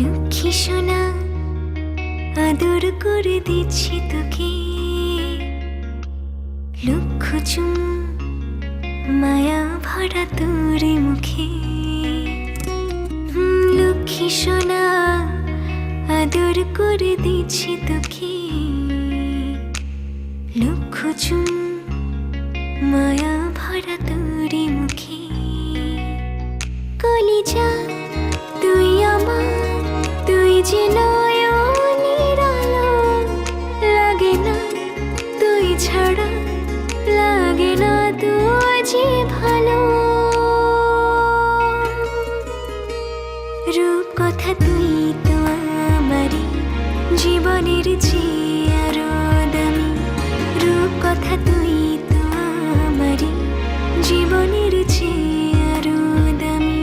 লক্ষ্মী সোনা আদর করে দিচ্ছি তোকে, লক্ষ চুম মায়া ভরা তোর মুখে। লক্ষ্মী সোনা আদর করে দিচ্ছি তোকে, লক্ষ চুম মায়া ভরা তোর মুখে। কলিজা তুই আমার, তুই যে নয়নের আলো, লাগে না তুই ছাড়া, লাগে না তুই যে ভালো। রূপ কথা তুই তো আমারই জীবনের চেয়ে আরো দামি, রূপ কথা তুই তো আমারই জীবনের চেয়ে আরো দামি।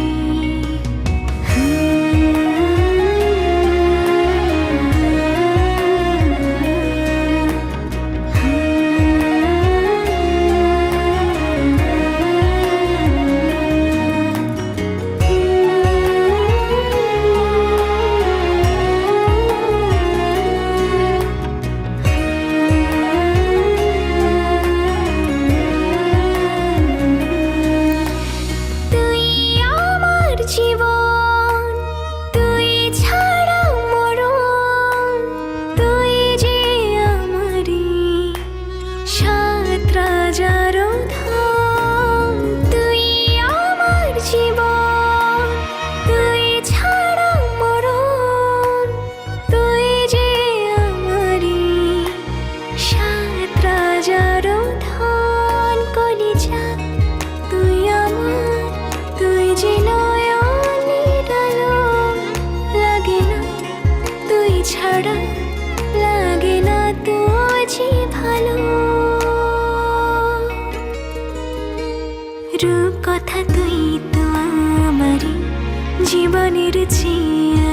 ছাড়া লাগে না তো যে ভালো। রূপ কথা তুই তো আমারই জীবনের চেয়ে